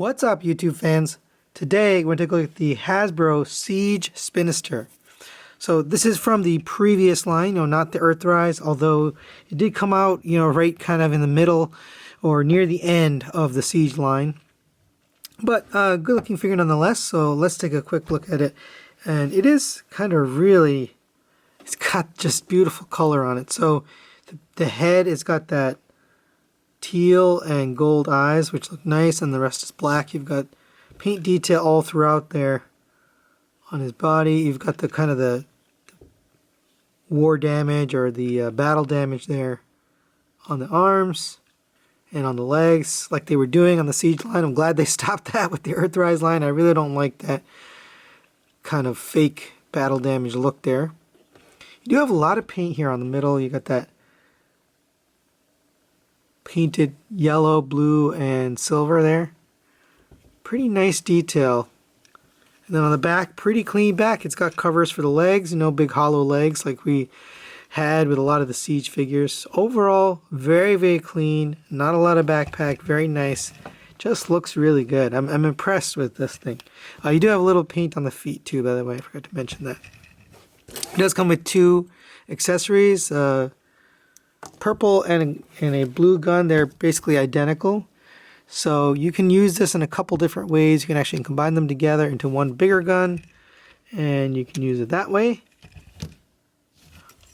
What's up, YouTube fans? Today we're going to take a look at the Hasbro Siege Spinister. So this is from the previous line, not the Earthrise, although it did come out, right kind of in the middle or near the end of the Siege line. But good looking figure nonetheless, so let's take a quick look at it. And it is kind of really, it's got just beautiful color on it. So the head has got that teal and gold eyes, which look nice, and the rest is black. You've got paint detail all throughout there on his body. You've got the kind of the war damage or the battle damage there on the arms and on the legs, like they were doing on the Siege line. I'm glad they stopped that with the Earthrise line. I really don't like that kind of fake battle damage look there. You do have a lot of paint here on the middle. You got that painted yellow, blue, and silver there. Pretty nice detail. And then on the back, pretty clean back. It's got covers for the legs, no big hollow legs like we had with a lot of the Siege figures. Overall, very, very clean. Not a lot of backpack. Very nice. Just looks really good. I'm impressed with this thing. You do have a little paint on the feet too, by the way. I forgot to mention that. It does come with two accessories. Purple and a blue gun. They're basically identical. So you can use this in a couple different ways. You can actually combine them together into one bigger gun, and you can use it that way.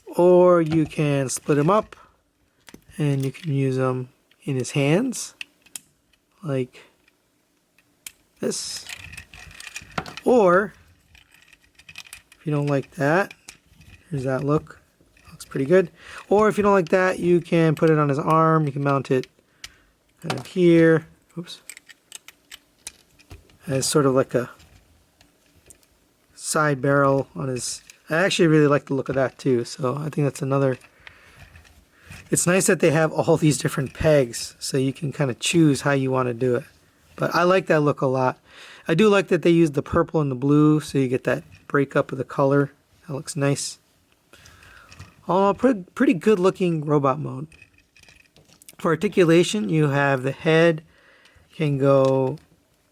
Or you can split them up, and you can use them in his hands, like this. Or, if you don't like that, here's that look. Looks pretty good. Or if you don't like that, you can put it on his arm. You can mount it kind of here. Oops. As sort of like a side barrel on his. I actually really like the look of that too. So I think that's another. It's nice that they have all these different pegs, so you can kind of choose how you want to do it. But I like that look a lot. I do like that they use the purple and the blue, so you get that breakup of the color. That looks nice. All in all, pretty good looking robot mode. For articulation, you have the head can go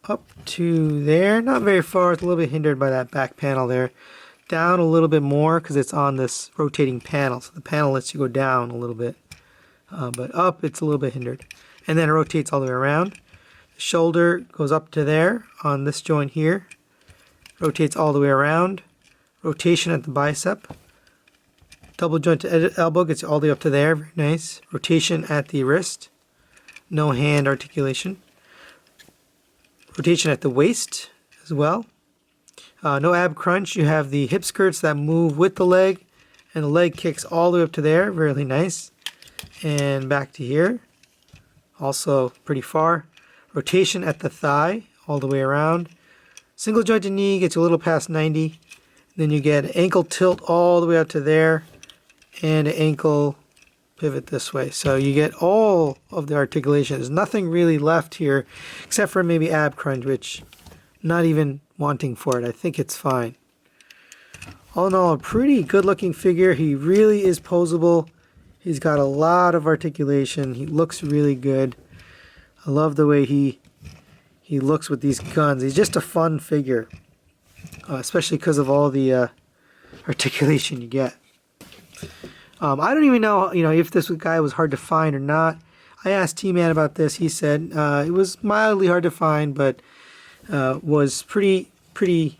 up to there, not very far. It's a little bit hindered by that back panel there. Down a little bit more because it's on this rotating panel, so the panel lets you go down a little bit, but up it's a little bit hindered. And then it rotates all the way around. The shoulder goes up to there on this joint here, rotates all the way around. Rotation at the bicep. Double joint to elbow gets you all the way up to there. Very nice. Rotation at the wrist. No hand articulation. Rotation at the waist as well. No ab crunch. You have the hip skirts that move with the leg. And the leg kicks all the way up to there. Really nice. And back to here. Also pretty far. Rotation at the thigh. All the way around. Single jointed knee gets you a little past 90. Then you get an ankle tilt all the way up to there. And an ankle pivot this way. So you get all of the articulation. There's nothing really left here except for maybe ab crunch, which not even wanting for it. I think it's fine. All in all, a pretty good looking figure. He really is posable. He's got a lot of articulation. He looks really good. I love the way he looks with these guns. He's just a fun figure, especially because of all the articulation you get. I don't even know, if this guy was hard to find or not. I asked T-Man about this. He said it was mildly hard to find, but was pretty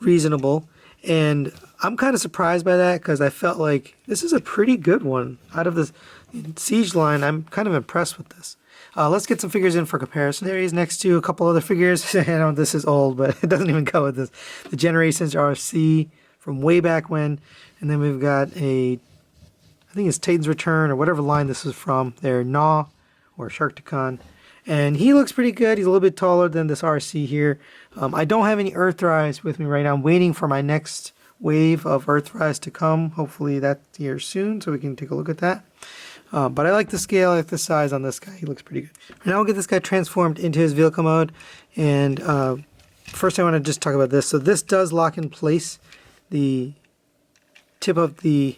reasonable. And I'm kind of surprised by that because I felt like this is a pretty good one. Out of the Siege line, I'm kind of impressed with this. Let's get some figures in for comparison. There he is next to a couple other figures. I know this is old, but it doesn't even go with this. The Generations RC from way back when. And then we've got I think it's Titan's Return or whatever line this is from. They're Gnaw or Sharkticon. And he looks pretty good. He's a little bit taller than this RC here. I don't have any Earthrise with me right now. I'm waiting for my next wave of Earthrise to come. Hopefully that's here soon so we can take a look at that. But I like the scale, I like the size on this guy. He looks pretty good. Now we'll get this guy transformed into his vehicle mode. And first I want to just talk about this. So this does lock in place. The tip of the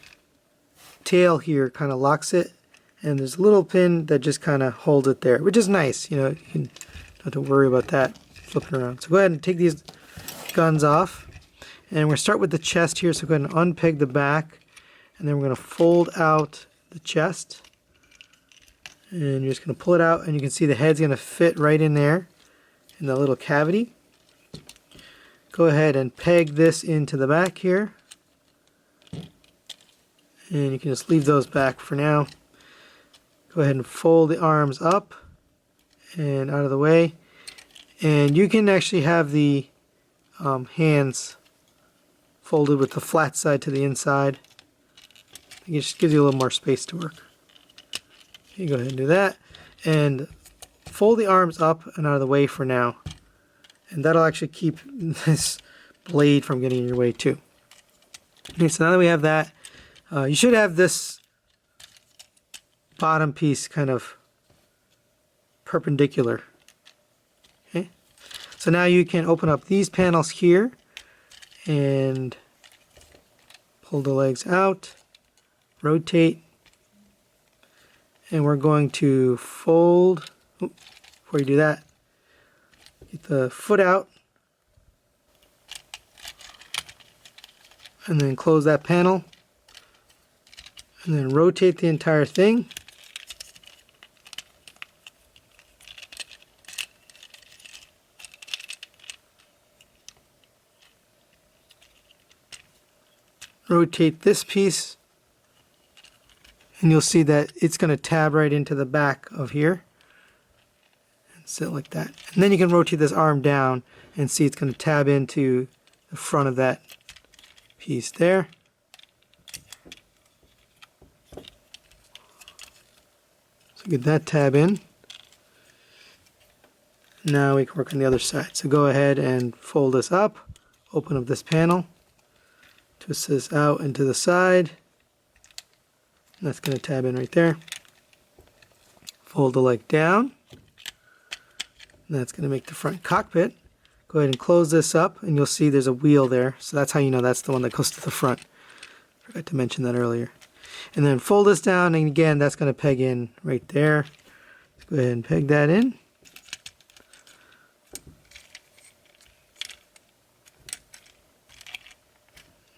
tail here kind of locks it, and there's a little pin that just kind of holds it there, which is nice. You can have to worry about that flipping around. So go ahead and take these guns off. And we're going to start with the chest here. So go ahead and unpeg the back. And then we're going to fold out the chest. And you're just going to pull it out. And you can see the head's going to fit right in there in the little cavity. Go ahead and peg this into the back here. And you can just leave those back for now. Go ahead and fold the arms up and out of the way. And you can actually have the hands folded with the flat side to the inside. It just gives you a little more space to work. You go ahead and do that. And fold the arms up and out of the way for now. And that'll actually keep this blade from getting in your way too. Okay, so now that we have that, you should have this bottom piece kind of perpendicular. Okay, so now you can open up these panels here and pull the legs out, rotate, and we're going to fold. Before you do that, get the foot out and then close that panel. And then rotate the entire thing. Rotate this piece. And you'll see that it's going to tab right into the back of here. And sit like that. And then you can rotate this arm down and see it's going to tab into the front of that piece there. Get that tab in. Now we can work on the other side. So go ahead and fold this up, open up this panel, twist this out into the side. And that's going to tab in right there. Fold the leg down. And that's going to make the front cockpit. Go ahead and close this up and you'll see there's a wheel there. So that's how you know that's the one that goes to the front. Forgot to mention that earlier. And then fold this down, and again, that's going to peg in right there. Let's go ahead and peg that in.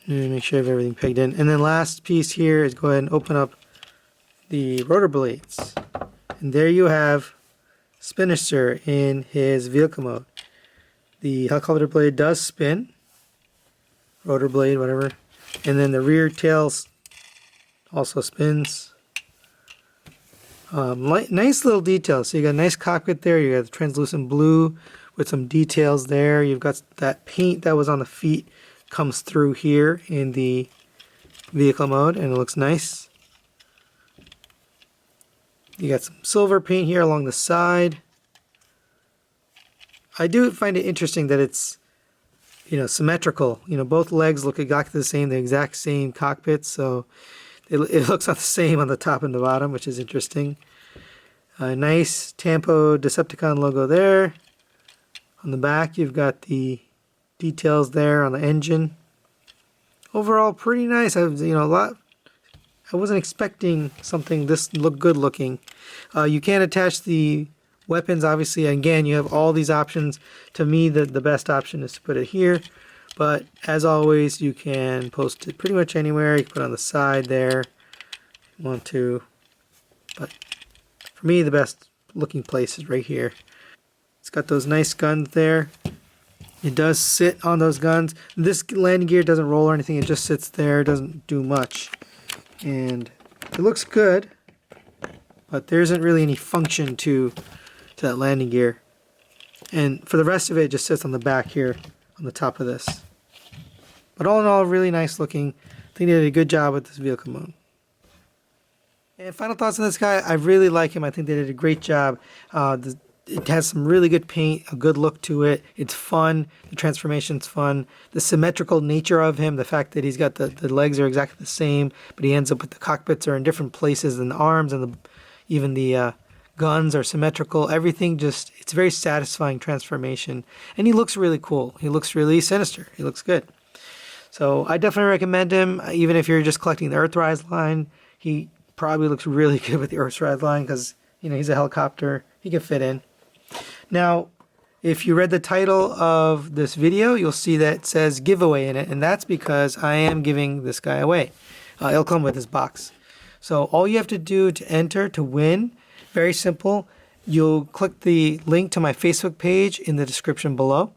And make sure I have everything pegged in. And then last piece here is go ahead and open up the rotor blades. And there you have Spinister in his vehicle mode. The helicopter blade does spin. Rotor blade, whatever. And then the rear tails also spins. Nice little details. So you got a nice cockpit there. You got the translucent blue with some details there. You've got that paint that was on the feet comes through here in the vehicle mode, and it looks nice. You got some silver paint here along the side. I do find it interesting that it's symmetrical. Both legs look exactly the same, the exact same cockpit. So it looks the same on the top and the bottom, which is interesting. Nice Tampo Decepticon logo there. On the back, you've got the details there on the engine. Overall, pretty nice. I wasn't expecting something this good looking. You can attach the weapons, obviously. Again, you have all these options. To me, the best option is to put it here. But as always, you can post it pretty much anywhere. You can put it on the side there if you want to. But for me, the best looking place is right here. It's got those nice guns there. It does sit on those guns. This landing gear doesn't roll or anything. It just sits there. It doesn't do much. And it looks good, but there isn't really any function to that landing gear. And for the rest of it, it just sits on the back here on the top of this. But all in all, really nice looking. I think they did a good job with this vehicle mode. And final thoughts on this guy, I really like him. I think they did a great job. It has some really good paint, a good look to it. It's fun. The transformation's fun. The symmetrical nature of him, the fact that he's got the legs are exactly the same, but he ends up with the cockpits are in different places, and the arms and even the guns are symmetrical. Everything it's a very satisfying transformation. And he looks really cool. He looks really sinister. He looks good. So I definitely recommend him, even if you're just collecting the Earthrise line. He probably looks really good with the Earthrise line because, he's a helicopter. He can fit in. Now, If you read the title of this video, you'll see that it says giveaway in it, and that's because I am giving this guy away. It'll come with this box. So all you have to do to enter to win, very simple. You'll click the link to my Facebook page in the description below.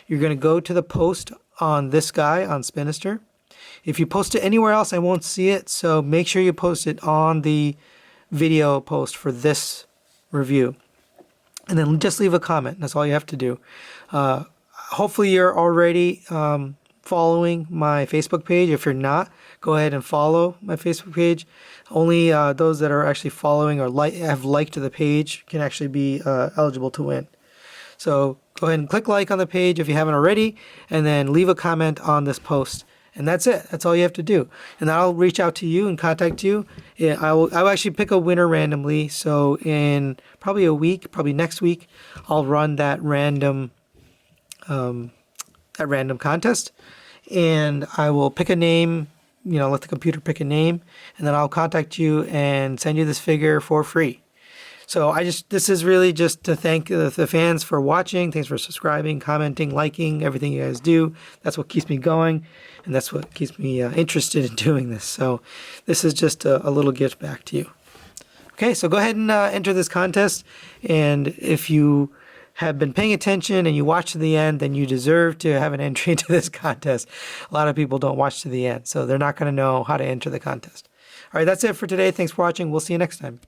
You're going to go to the post on this guy on Spinister. If you post it anywhere else, I won't see it, so make sure you post it on the video post for this review. And then just leave a comment. That's all you have to do. Hopefully you're already following my Facebook page. If you're not, go ahead and follow my Facebook page. Only those that are actually following or have liked the page can actually be eligible to win. So go ahead and click like on the page if you haven't already, and then leave a comment on this post. And that's it. That's all you have to do. And I'll reach out to you and contact you. I'll actually pick a winner randomly. So in probably a week, probably next week, I'll run that random contest. And I will pick a name, let the computer pick a name, and then I'll contact you and send you this figure for free. So this is really just to thank the fans for watching. Thanks for subscribing, commenting, liking, everything you guys do. That's what keeps me going, and that's what keeps me interested in doing this. So this is just a little gift back to you. Okay, so go ahead and enter this contest. And if you have been paying attention and you watch to the end, then you deserve to have an entry into this contest. A lot of people don't watch to the end, so they're not going to know how to enter the contest. All right, that's it for today. Thanks for watching. We'll see you next time.